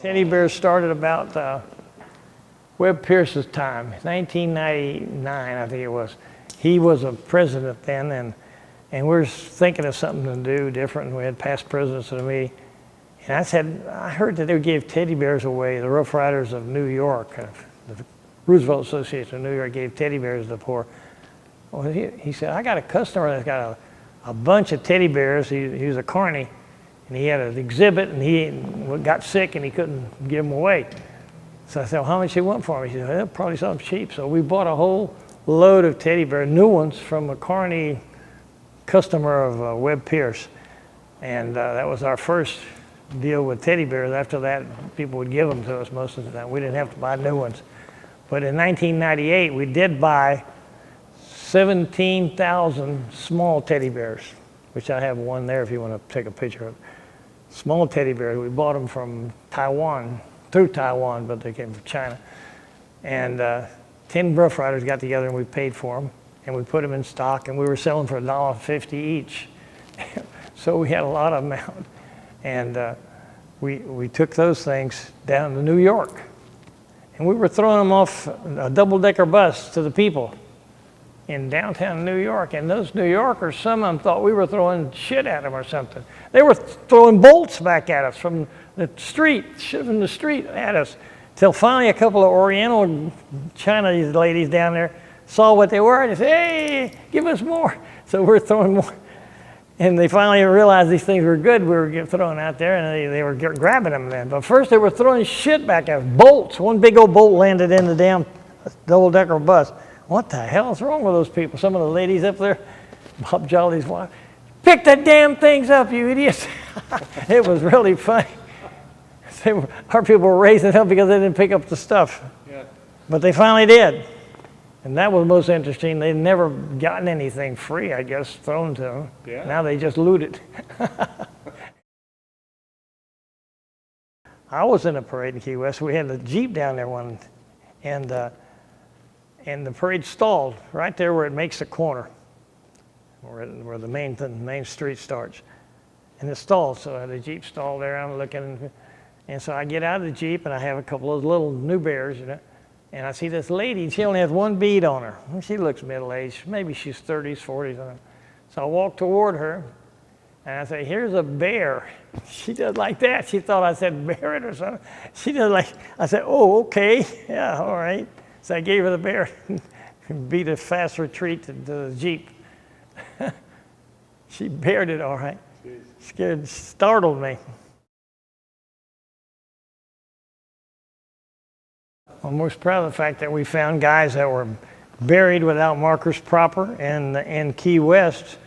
Teddy bears started about Webb Pierce's time, 1999, I think it was. He was a president then, and we were thinking of something to do different. We had past presidents of me. And I said, I heard that they gave teddy bears away, the Rough Riders of New York. The Roosevelt Association of New York gave teddy bears to the poor. Well, he said, I got a customer that's got a bunch of teddy bears. He was a carny, and he had an exhibit, and he got sick, and he couldn't give them away. So I said, well, how much do you want for them? He said, well, probably something cheap. So we bought a whole load of teddy bear, new ones, from a carny customer of Webb Pierce. And that was our first deal with teddy bears. After that, people would give them to us most of the time. We didn't have to buy new ones. But in 1998, we did buy 17,000 small teddy bears, which I have one there if you want to take a picture of. Small teddy bears. We bought them from Taiwan, through Taiwan, but they came from China. And 10 Rough Riders got together and we paid for them, and we put them in stock, and we were selling for $1.50 each. So we had a lot of them out. And we took those things down to New York. And we were throwing them off a double-decker bus to the people in downtown New York. And those New Yorkers, some of them thought we were throwing shit at them or something. They were throwing bolts back at us from the street, shooting the street at us. Till finally a couple of Oriental Chinese ladies down there saw what they were and they said, hey, give us more. So we're throwing more. And they finally realized these things were good. We were throwing out there, and they were grabbing them then. But first they were throwing shit back at us. Bolts. One big old bolt landed in the damn double-decker bus. What the hell is wrong with those people? Some of the ladies up there, Bob Jolly's wife, pick the damn things up, you idiots. It was really funny. Our people were raising up because they didn't pick up the stuff. Yeah. But they finally did. And that was most interesting. They'd never gotten anything free, I guess, thrown to them. Yeah. Now they just loot it. I was in a parade in Key West. We had a Jeep down there one, and the parade stalled right there where it makes the corner, where the main street starts. And it stalled, so the Jeep stalled there. I'm looking, and so I get out of the Jeep, and I have a couple of little new bears, you know. And I see this lady, and she only has one bead on her. She looks middle-aged. Maybe she's 30s, 40s. So I walk toward her, and I say, here's a bear. She does like that. She thought I said bear it or something. She does like, I said, oh, okay. Yeah, all right. So I gave her the bear and beat a fast retreat to the Jeep. She bared it all right. Jeez. Startled me. I'm most proud of the fact that we found guys that were buried without markers proper. And in Key West,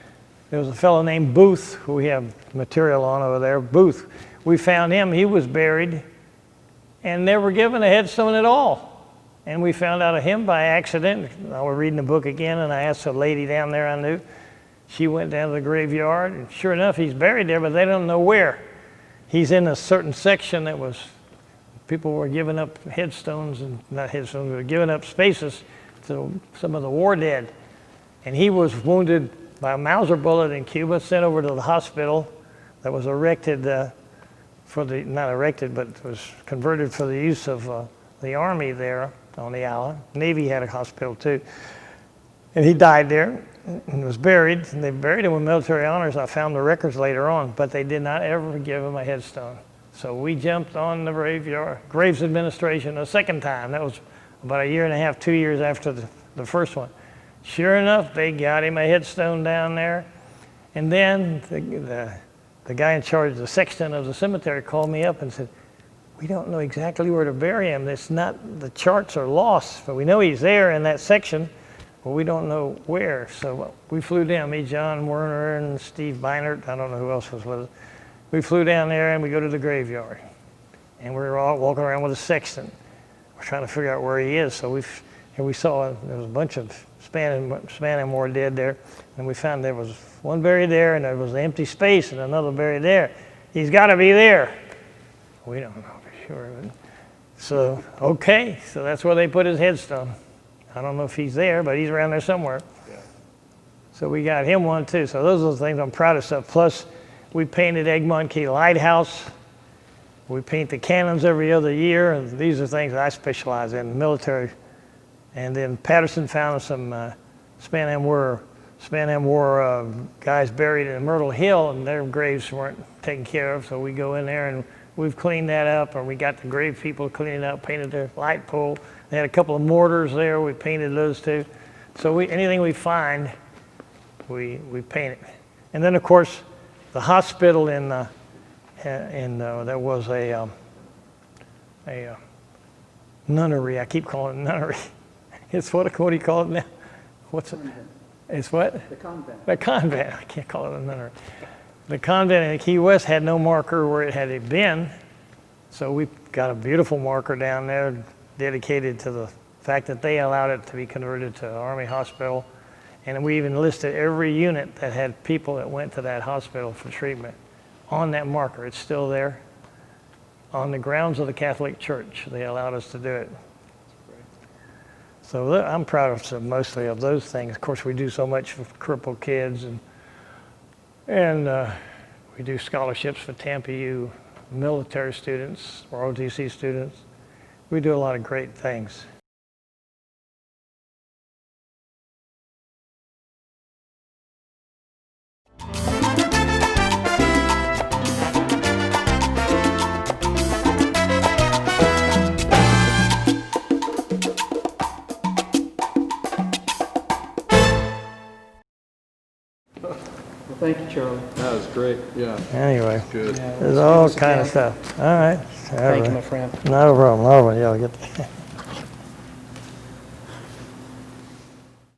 there was a fellow named Booth, who we have material on over there. Booth, we found him. He was buried and never given a headstone at all. And we found out of him by accident. I was reading the book again, and I asked a lady down there I knew. She went down to the graveyard, and sure enough, he's buried there, but they don't know where. He's in a certain section that was, people were giving up headstones, and not headstones, they were giving up spaces to some of the war dead. And he was wounded by a Mauser bullet in Cuba, sent over to the hospital that was erected not erected, but was converted for the use of the Army there on the island. Navy had a hospital too. And he died there and was buried, and they buried him with military honors. I found the records later on, but they did not ever give him a headstone. So we jumped on the Graves administration a second time. That was about a year and a half, 2 years after the first one. Sure enough, they got him a headstone down there. And then the guy in charge, the sexton of the cemetery, called me up and said, we don't know exactly where to bury him. It's not, the charts are lost, but we know he's there in that section, but we don't know where. So we flew down, me, John Werner, and Steve Beinert. I don't know who else was with us. We flew down there and we go to the graveyard. And we were all walking around with a sextant. We're trying to figure out where he is. So we saw there was a bunch of Spanish War dead there. And we found there was one buried there, and there was an empty space and another buried there. He's got to be there. We don't know for sure. So, okay, so that's where they put his headstone. I don't know if he's there, but he's around there somewhere. Yeah. So we got him one too. So those are the things I'm proud of. Stuff. Plus, we painted Egmont Key Lighthouse. We paint the cannons every other year, and these are things that I specialize in, military. And then Patterson found some Spanish War guys buried in Myrtle Hill, and their graves weren't taken care of, so we go in there and we've cleaned that up, and we got the grave people cleaning up, painted their light pole. They had a couple of mortars there, we painted those too. So anything we find, we paint it. And then of course, the hospital there was a nunnery. I keep calling it nunnery. It's what do you call it now? What's it? It's what? The convent. The convent. I can't call it a nunnery. The convent in Key West had no marker where it had been, so we got a beautiful marker down there dedicated to the fact that they allowed it to be converted to Army Hospital. And we even listed every unit that had people that went to that hospital for treatment on that marker. It's still there on the grounds of the Catholic Church. They allowed us to do it. So I'm proud of mostly of those things. Of course, we do so much for crippled kids, and we do scholarships for Tampa U military students or OTC students. We do a lot of great things. Well, thank you, Charlie. That was great, yeah. Anyway, Good. Yeah, there's let's all do this kind of again. stuff. All right. Thank you, my friend. No problem. Yeah, I'll get